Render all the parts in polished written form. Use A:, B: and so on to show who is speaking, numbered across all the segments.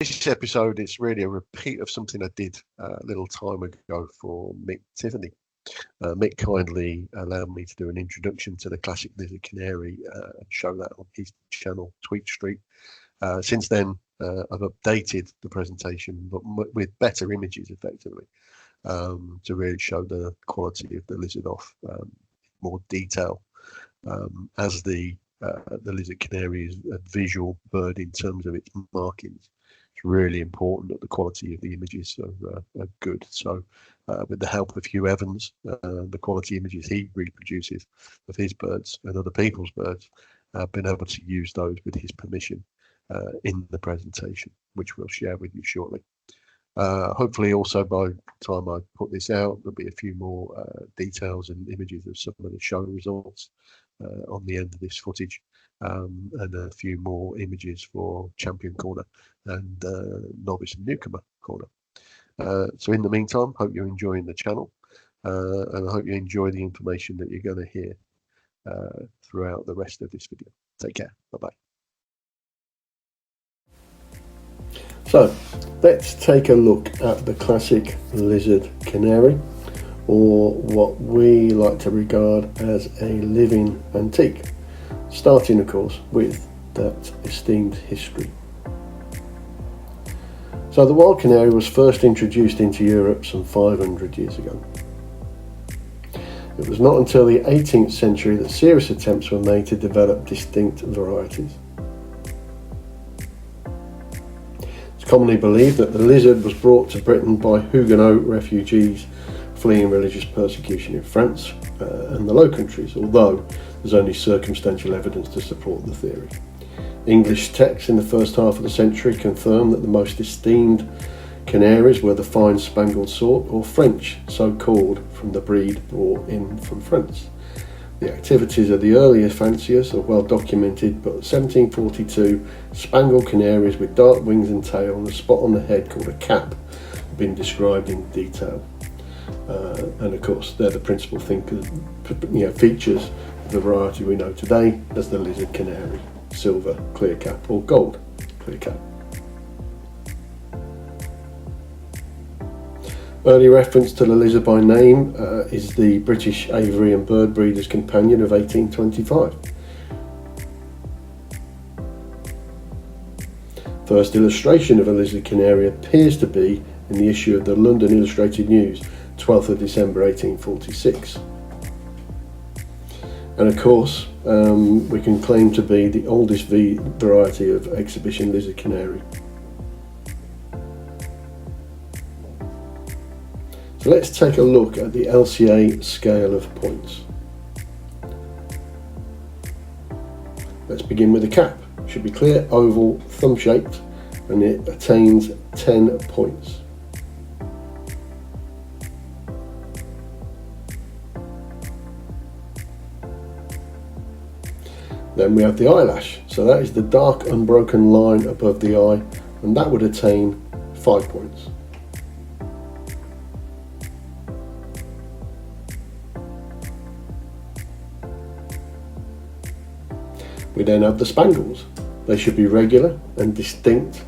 A: this episode, it's really a repeat of something I did a little time ago for Mick Tiffany. Mick kindly allowed me to do an introduction to the classic Lizard Canary and show that on his channel, Tweet Street. Since then, I've updated the presentation, but with better images, effectively, to really show the quality of the lizard off more detail. As the Lizard Canary is a visual bird in terms of its markings, it's really important that the quality of the images are good. So with the help of Hugh Evans, the quality images he reproduces of his birds and other people's birds, I've been able to use those with his permission in the presentation, which we'll share with you shortly. Hopefully also by the time I put this out, there'll be a few more details and images of some of the show results on the end of this footage, and a few more images for Champion Corner and Novice and Newcomer Corner. So in the meantime, hope you're enjoying the channel, and I hope you enjoy the information that you're going to hear throughout the rest of this video. Take care. Bye-bye.
B: So let's take a look at the classic Lizard Canary, or what we like to regard as a living antique, starting of course with that esteemed history. So the wild canary was first introduced into Europe some 500 years ago. It was not until the 18th century that serious attempts were made to develop distinct varieties. It's commonly believed that the lizard was brought to Britain by Huguenot refugees fleeing religious persecution in France and the Low Countries, although there's only circumstantial evidence to support the theory. English texts in the first half of the century confirm that the most esteemed canaries were the fine spangled sort, or French, so called from the breed brought in from France. The activities of the earlier fanciers are well documented, but 1742 spangled canaries with dark wings and tail and a spot on the head called a cap have been described in detail. And of course they're the principal features of the variety we know today as the Lizard Canary, silver clear cap or gold clear cap. Early reference to the lizard by name is the British Aviary and Bird Breeders Companion of 1825. First illustration of a lizard canary appears to be in the issue of the London Illustrated News, 12th of December 1846. And of course, we can claim to be the oldest variety of exhibition lizard canary. So let's take a look at the LCA scale of points. Let's begin with the cap. It should be clear, oval, thumb shaped, and it attains 10 points. Then we have the eyelash, so that is the dark unbroken line above the eye, and that would attain 5 points. We then have the spangles. They should be regular and distinct,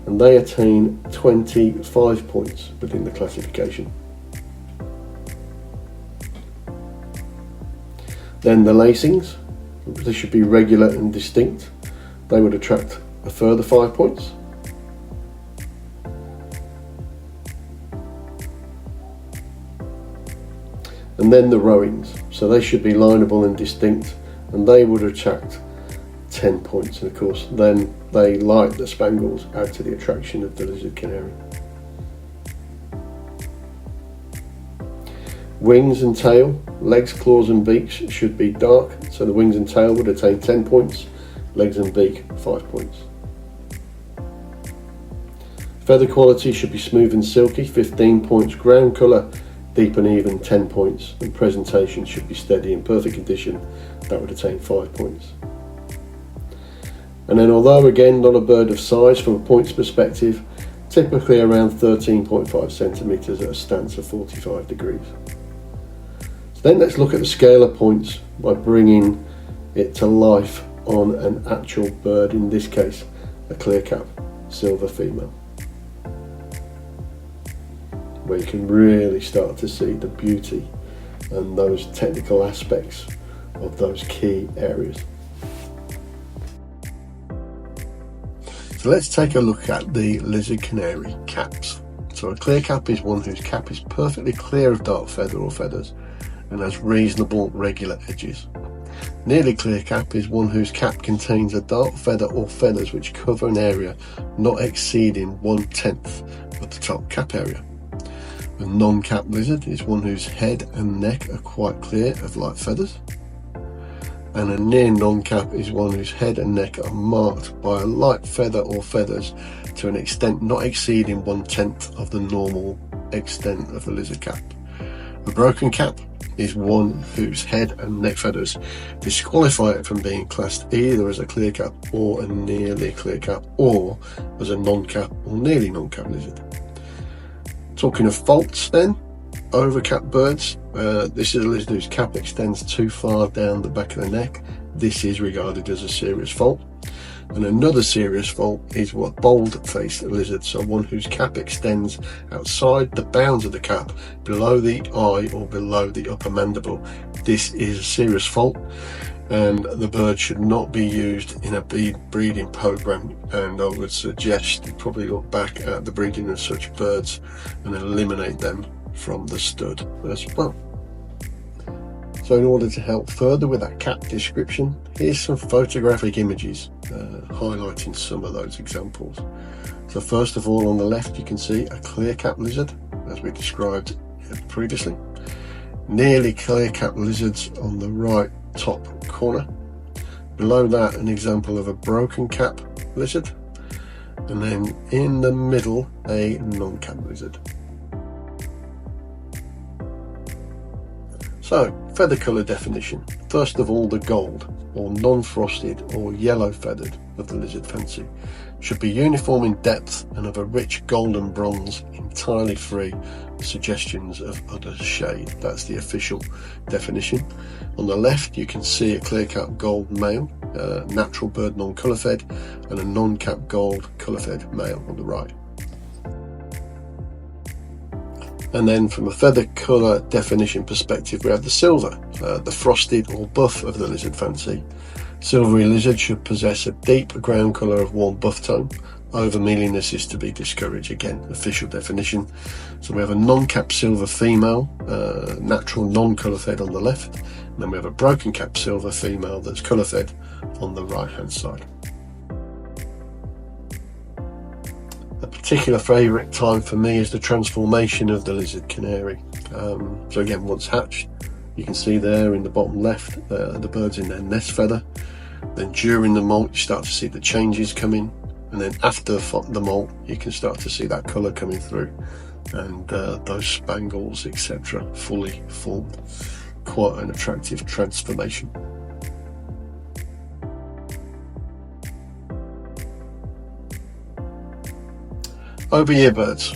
B: and they attain 25 points within the classification. Then the lacings. They should be regular and distinct. They would attract a further 5 points. And then the rowings. So they should be lineable and distinct, and they would attract 10 points. And of course, then they, like the spangles, add to the attraction of the Lizard Canary. Wings and tail, legs, claws and beaks should be dark, so the wings and tail would attain 10 points, legs and beak 5 points. Feather quality should be smooth and silky, 15 points, ground colour deep and even 10 points, and presentation should be steady in perfect condition, that would attain 5 points. And then, although again not a bird of size from a points perspective, typically around 13.5 centimetres at a stance of 45 degrees. Then let's look at the scale of points by bringing it to life on an actual bird, in this case a clear cap silver female. where you can really start to see the beauty and those technical aspects of those key areas. So let's take a look at the Lizard Canary caps. So a clear cap is one whose cap is perfectly clear of dark feather or feathers and has reasonable regular edges. Nearly clear cap is one whose cap contains a dark feather or feathers which cover an area not exceeding 1/10 of the top cap area. A non-cap lizard is one whose head and neck are quite clear of light feathers. And a near non-cap is one whose head and neck are marked by a light feather or feathers to an extent not exceeding 1/10 of the normal extent of the lizard cap. A broken cap is one whose head and neck feathers disqualify it from being classed either as a clear cap or a nearly clear cap, or as a non-cap or nearly non-cap lizard. Talking of faults then, overcap birds, this is a lizard whose cap extends too far down the back of the neck. This is regarded as a serious fault. And another serious fault is what bold-faced lizard, so one whose cap extends outside the bounds of the cap, below the eye or below the upper mandible. This is a serious fault, and the bird should not be used in a breeding program, and I would suggest you probably look back at the breeding of such birds and eliminate them from the stud as well. So in order to help further with that cap description, here's some photographic images highlighting some of those examples. So first of all, on the left you can see a clear cap lizard, as we described previously. Nearly clear cap lizards on the right top corner. Below that, an example of a broken cap lizard, and then in the middle a non-cap lizard. So, feather colour definition. First of all, the gold, or non-frosted or yellow feathered of the lizard fancy, should be uniform in depth and of a rich golden bronze, entirely free of suggestions of other shade. That's the official definition. On the left you can see a clear cap gold male, natural bird non-colour fed, and a non-cap gold colour fed male on the right. And then from a feather colour definition perspective, we have the silver, the frosted or buff of the lizard fancy. Silvery lizard should possess a deep ground colour of warm buff tone. Over mealiness is to be discouraged. Again, official definition. So we have a non-cap silver female, natural non-colour fed on the left, and then we have a broken cap silver female that's colour fed on the right hand side. A particular favourite time for me is the transformation of the lizard canary. So again, once hatched, you can see there in the bottom left the birds in their nest feather. Then during the molt you start to see the changes coming, and then after the molt you can start to see that colour coming through, and those spangles etc. fully form. Quite an attractive transformation. Over-ear birds.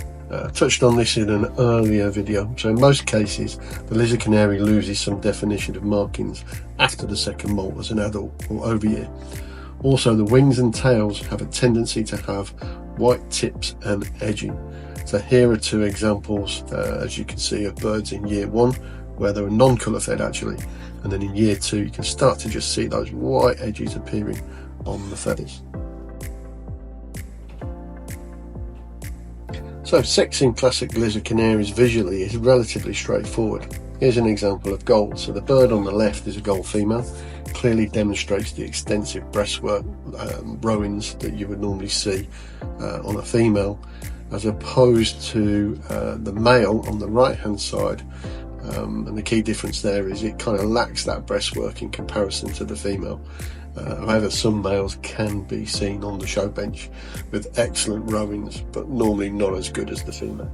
B: Touched on this in an earlier video. So in most cases the lizard canary loses some definition of markings after the second molt as an adult or over-ear. Also, the wings and tails have a tendency to have white tips and edging. So here are two examples, as you can see, of birds in year 1 where they were non-colour fed actually, and then in year 2 you can start to just see those white edges appearing on the feathers. So sexing classic lizard canaries visually is relatively straightforward. Here's an example of gold. So the bird on the left is a gold female, clearly demonstrates the extensive breastwork rowings that you would normally see on a female, as opposed to the male on the right hand side. And the key difference there is it kind of lacks that breastwork in comparison to the female. However, some males can be seen on the show bench with excellent rowings, but normally not as good as the female.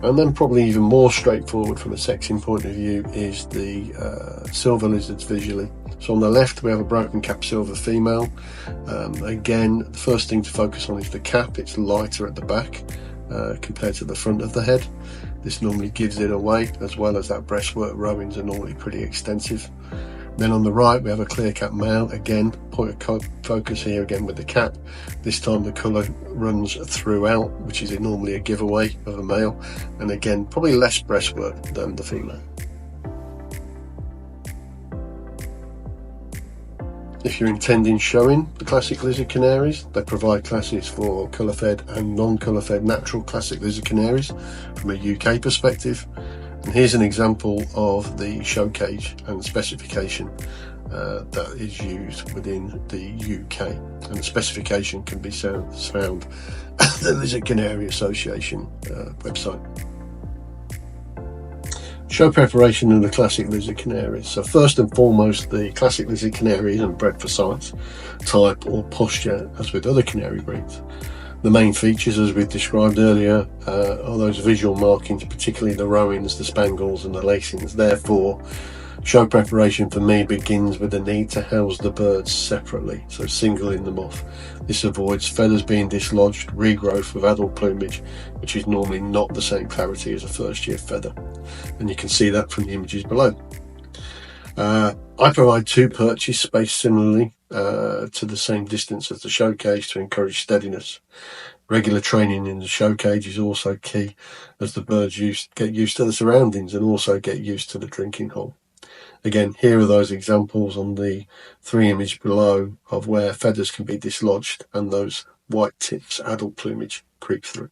B: And then probably even more straightforward from a sexing point of view is the silver lizards visually. So on the left we have a broken cap silver female. Again, the first thing to focus on is the cap. It's lighter at the back compared to the front of the head. This normally gives it away, as well as that breastwork rowings are normally pretty extensive. Then on the right we have a clear cap male. Again, point of focus here again with the cap. This time the colour runs throughout, which is normally a giveaway of a male, and again probably less breastwork than the female. If you're intending showing the classic lizard canaries, they provide classes for colour fed and non-colour fed natural classic lizard canaries from a UK perspective. And here's an example of the show cage and specification that is used within the UK. And the specification can be found at the Lizard Canary Association website. Show preparation in the classic lizard canaries. So first and foremost, the classic lizard canary isn't bred for size, type or posture as with other canary breeds. The main features, as we've described earlier, are those visual markings, particularly the rowings, the spangles and the lacings. Therefore, show preparation for me begins with the need to house the birds separately, so singling them off. This avoids feathers being dislodged, regrowth of adult plumage, which is normally not the same clarity as a first year feather. And you can see that from the images below. I provide 2 perches spaced similarly to the same distance as the show cage to encourage steadiness. Regular training in the show cage is also key, as the birds get used to the surroundings and also get used to the drinking hole. Again, here are those examples on the 3 images below of where feathers can be dislodged and those white tips, adult plumage, creep through.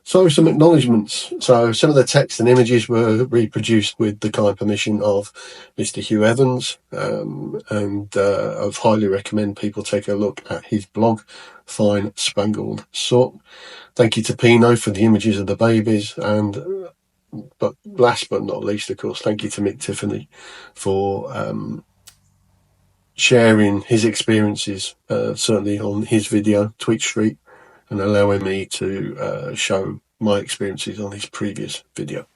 B: So some acknowledgements. So some of the text and images were reproduced with the kind permission of Mr. Hugh Evans, and I highly recommend people take a look at his blog, Fine Spangled Sort. Thank you to Pino for the images of the babies, and but last but not least, of course, thank you to Mick Tiffany for sharing his experiences, certainly on his video, Tweet Street, and allowing me to show my experiences on his previous video.